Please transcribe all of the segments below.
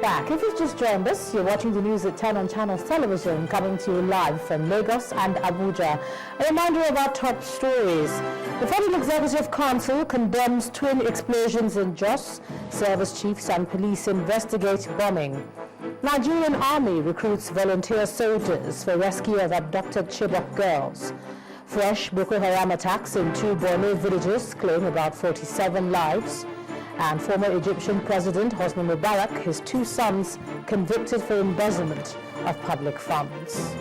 back. If you've just joined us, you're watching the news at 10 on Channels Television, coming to you live from Lagos and Abuja. A reminder of our top stories. The Federal Executive Council condemns twin explosions in Jos. Service chiefs and police investigate bombing. Nigerian Army recruits volunteer soldiers for rescue of abducted Chibok girls. Fresh Boko Haram attacks in 2 Borno villages claim about 47 lives. And former Egyptian President Hosni Mubarak, his 2 sons, convicted for embezzlement of public funds.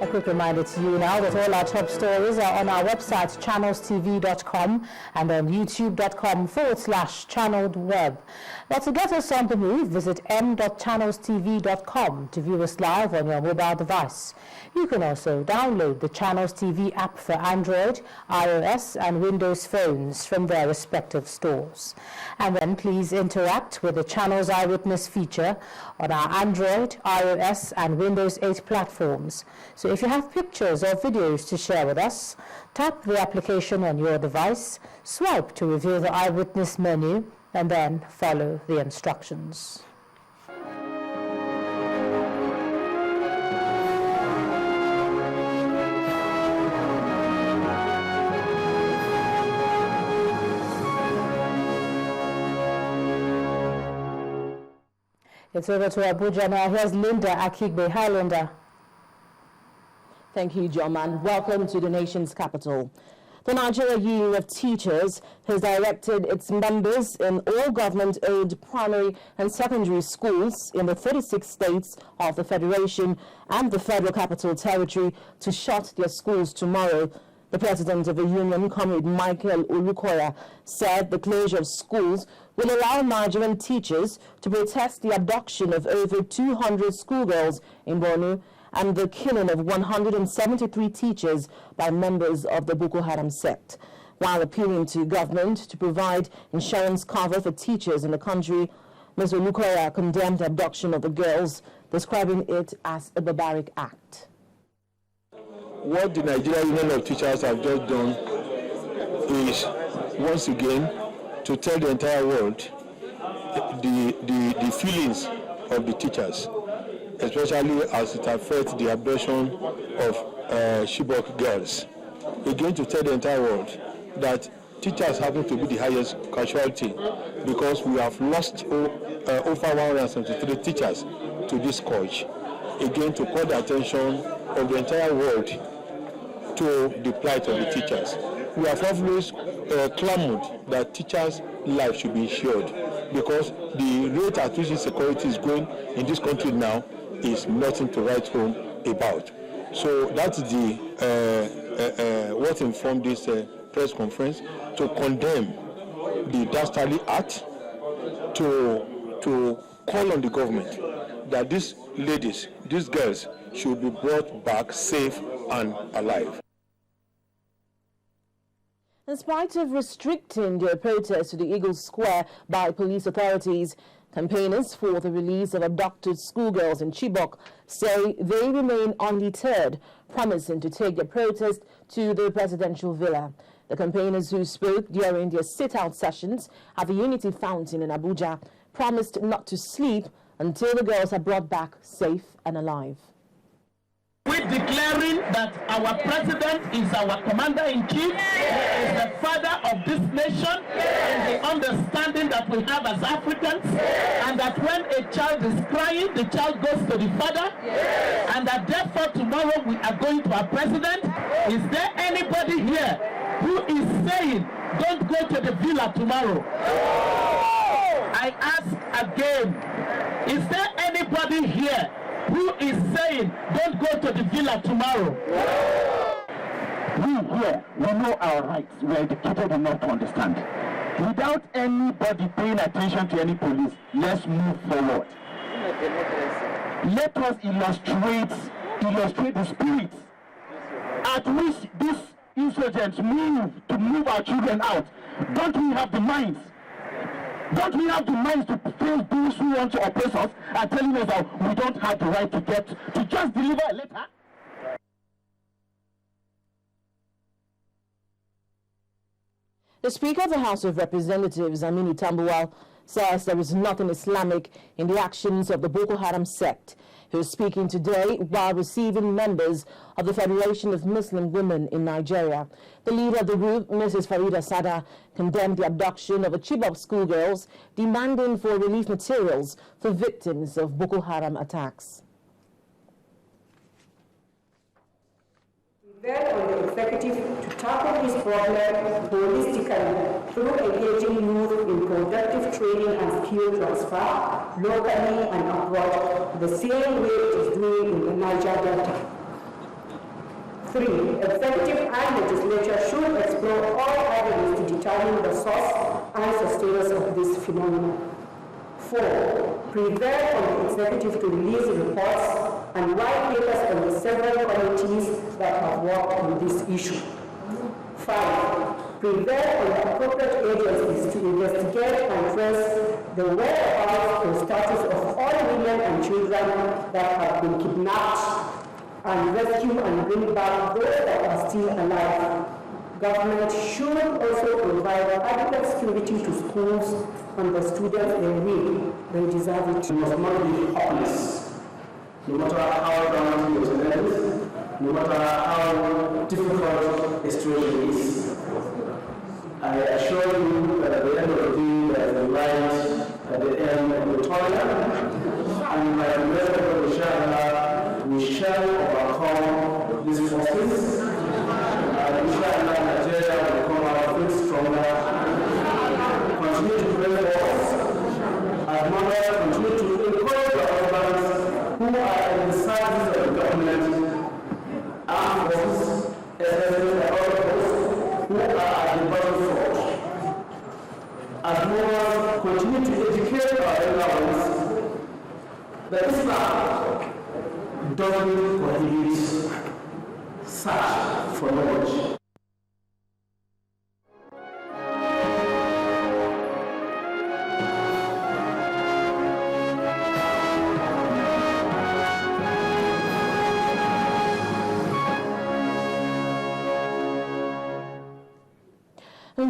A quick reminder to you now that all our top stories are on our website, ChannelsTV.com, and on YouTube.com/channeled-web. Now, to get us on the move, visit m.channelstv.com to view us live on your mobile device. You can also download the Channels TV app for Android, iOS, and Windows phones from their respective stores. And then please interact with the Channels Eyewitness feature on our Android, iOS, and Windows 8 platforms. So if you have pictures or videos to share with us, tap the application on your device, swipe to reveal the Eyewitness menu, and then follow the instructions. It's over to Abuja now. Here's Linda Akigbe. Hi, Linda. Thank you, Joman. Welcome to the nation's capital. The Nigeria Union of Teachers has directed its members in all government-owned primary and secondary schools in the 36 states of the Federation and the Federal Capital Territory to shut their schools tomorrow. The president of the union, Comrade Michael Olukoya, said the closure of schools will allow Nigerian teachers to protest the abduction of over 200 schoolgirls in Borno and the killing of 173 teachers by members of the Boko Haram sect. While appealing to government to provide insurance cover for teachers in the country, Ms. Olukoya condemned the abduction of the girls, describing it as a barbaric act. What the Nigerian Union of Teachers have just done is, once again, to tell the entire world the feelings of the teachers, especially as it affects the abduction of Chibok girls. Again, to tell the entire world that teachers happen to be the highest casualty, because we have lost over 173 teachers to this scourge. Again, to call the attention of the entire world to the plight of the teachers. We have always clamored that teachers' lives should be insured, because the rate at which insecurity is going in this country now is nothing to write home about. So that's the what informed this press conference, to condemn the dastardly act, to call on the government that these ladies, these girls, should be brought back safe and alive. In spite of restricting their protest to the Eagle Square by police authorities, campaigners for the release of abducted schoolgirls in Chibok say they remain undeterred, promising to take their protest to the presidential villa. The campaigners, who spoke during their sit-out sessions at the Unity Fountain in Abuja, promised not to sleep until the girls are brought back safe and alive. We're declaring that our president is our commander-in-chief, is the father of this nation, and the understanding that we have as Africans, and that when a child is crying, the child goes to the father, and that therefore tomorrow we are going to our president. Is there anybody here who is saying, don't go to the villa tomorrow? I ask again, is there anybody here who is saying, don't go to the villa tomorrow? We here, we know our rights. We are educated enough to understand. Without anybody paying attention to any police, let's move forward. Let us illustrate the spirit at which these insurgents move to move our children out. Don't we have the minds? Don't we have the minds to face those who want to oppress us and telling us that we don't have the right to just deliver a letter? The Speaker of the House of Representatives, Aminu Tambuwal, says there is nothing Islamic in the actions of the Boko Haram sect. He was speaking today while receiving members of the Federation of Muslim Women in Nigeria. The leader of the group, Mrs. Farida Sada, condemned the abduction of Chibok schoolgirls, demanding for relief materials for victims of Boko Haram attacks. On the executive to tackle this problem holistically through engaging youth in productive training and skill transfer locally and abroad, the same way it is doing in the Niger Delta. 3. Executive and legislature should explore all avenues to determine the source and sustainers of this phenomenon. 4. Prevail on the executive to release reports and white papers on the several committees that have worked on this issue. 5. Prevail on the appropriate agencies to investigate and trace the whereabouts or status of all women and children that have been kidnapped and rescue and bring back those that are still alive. Government should also provide adequate security to schools and the students they deserve it. We must not be hopeless. No matter how dramatic the event is, no matter how difficult the situation is. I assure you that at the end of the day, there is a light at the end of the tunnel, and by the rest of the Inshallah, we shall overcome these forces, and Inshallah, Nigeria will come out feel stronger. Continue to pray for us, as mothers continue to encourage our husbands who are in the service of the government, armed forces, especially the other forces, who are at the battlefield. As mothers continue to educate our younger ones, that Islam doesn't prohibit search for knowledge.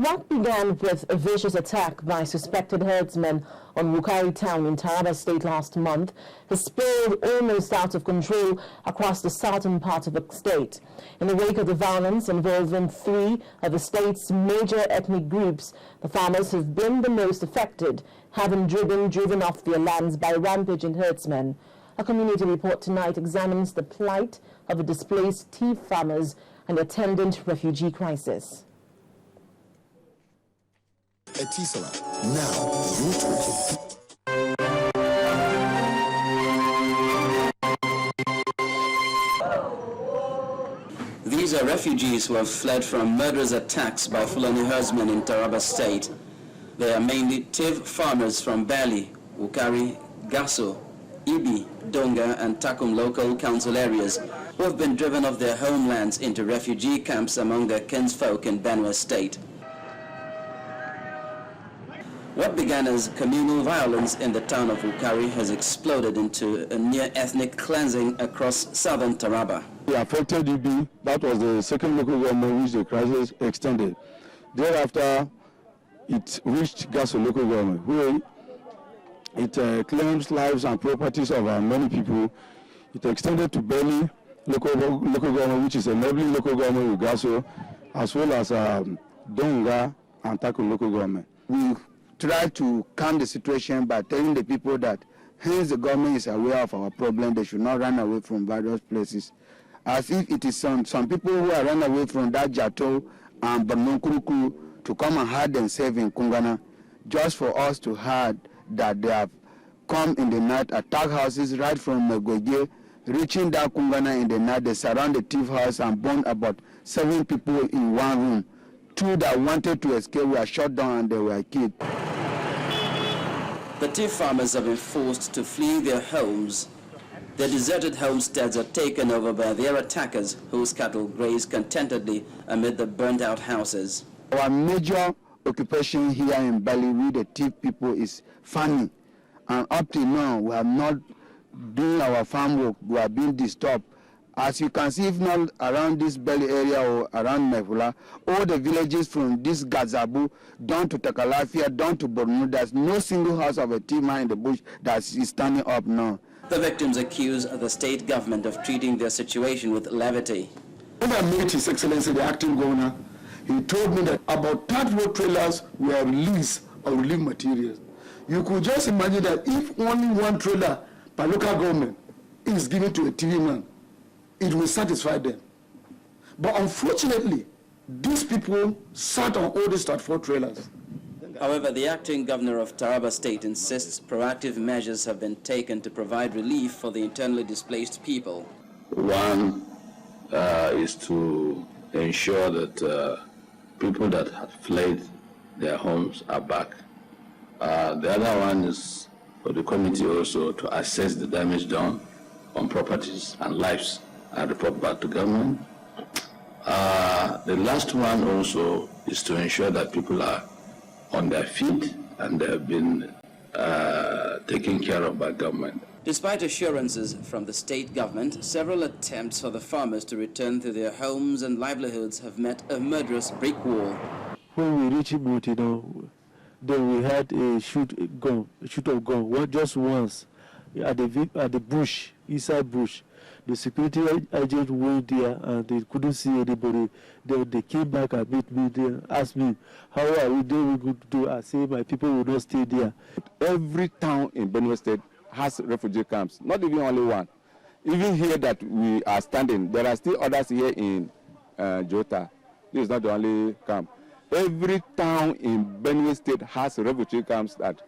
What began with a vicious attack by suspected herdsmen on Wukari town in Taraba State last month has spilled almost out of control across the southern part of the state. In the wake of the violence involving 3 of the state's major ethnic groups, the farmers have been the most affected, having driven off their lands by rampaging herdsmen. A community report tonight examines the plight of the displaced tea farmers and the attendant refugee crisis. Etisala. Now, you These are refugees who have fled from murderous attacks by Fulani herdsmen in Taraba State. They are mainly Tiv farmers from Bali, Wukari, Gasso, Ibi, Donga and Takum local council areas who have been driven off their homelands into refugee camps among their kinsfolk in Benue State. What began as communal violence in the town of Wukari has exploded into a near-ethnic cleansing across southern Taraba. The affected Ibi, that was the second local government which the crisis extended. Thereafter, it reached Gasso local government, where it claims lives and properties of many people. It extended to Beni local government, which is a neighboring local government with Gasso, as well as Donga and Takum local government. We try to calm the situation by telling the people that hence the government is aware of our problem, they should not run away from various places. As if it is some people who are run away from that Jato and Barnonkuruku to come and hide themselves in Kungana, just for us to hide that they have come in the night, attack houses right from Megwege, reaching that Kungana in the night. They surround the thief house and burn about 7 people in one room. 2 that wanted to escape were shot down and they were killed. The tea farmers have been forced to flee their homes. Their deserted homesteads are taken over by their attackers, whose cattle graze contentedly amid the burnt-out houses. Our major occupation here in Bali with the tea people is farming. And up till now, we have not doing our farm work. We are being disturbed. As you can see, if not around this Belly area or around Mefula, all the villages from this Gazabu down to Takalafia, down to Borno, there's no single house of a Tima in the bush that is standing up now. The victims accuse the state government of treating their situation with levity. When I met His Excellency, the acting governor, he told me that about 30 road trailers were released of relief materials. You could just imagine that if only one trailer per local government is given to a TV man, it will satisfy them. But unfortunately, these people sat on all these 34 trailers. However, the acting governor of Taraba State insists proactive measures have been taken to provide relief for the internally displaced people. One is to ensure that people that had fled their homes are back. The other one is for the committee also to assess the damage done on properties and lives and report back to government. The last one also is to ensure that people are on their feet and they have been taken care of by government. Despite assurances from the state government, several attempts for the farmers to return to their homes and livelihoods have met a murderous brick wall. When we reached Ibuti, then we had a shoot of gun, just once, at the bush, inside bush. The security agent went there and they couldn't see anybody. They came back and meet me there, asked me, how are we doing? We could do. I say my people will not stay there. Every town in Benue State has refugee camps, not even only one. Even here that we are standing, there are still others here in Jota. This is not the only camp. Every town in Benue State has refugee camps that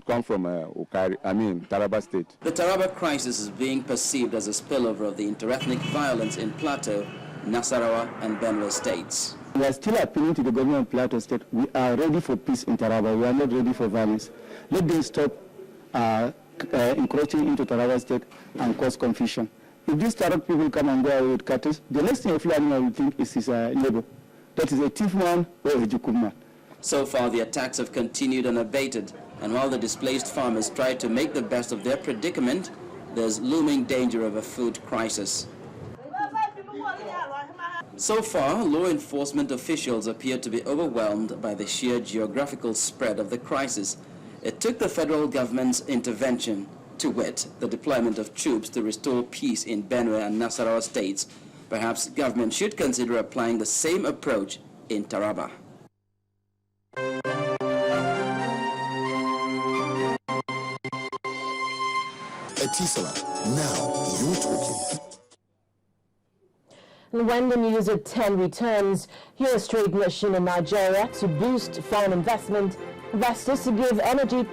come from Taraba State. The Taraba crisis is being perceived as a spillover of the interethnic violence in Plateau, Nasarawa, and Benue states. We are still appealing to the government of Plateau State. We are ready for peace in Taraba. We are not ready for violence. Let them stop encroaching into Taraba State and cause confusion. If these Tarab people come and go away with cattle, the next thing a Fulani will think is his neighbor. That is a thief man or a Jukum man. So far, the attacks have continued unabated, and while the displaced farmers try to make the best of their predicament, there's looming danger of a food crisis. So far, law enforcement officials appear to be overwhelmed by the sheer geographical spread of the crisis. It took the federal government's intervention, to wit, the deployment of troops to restore peace in Benue and Nasarawa states. Perhaps government should consider applying the same approach in Taraba. Etisala, now you're talking. And when the news at 10 returns, here's trade mission in Nigeria to boost foreign investment, investors to give energy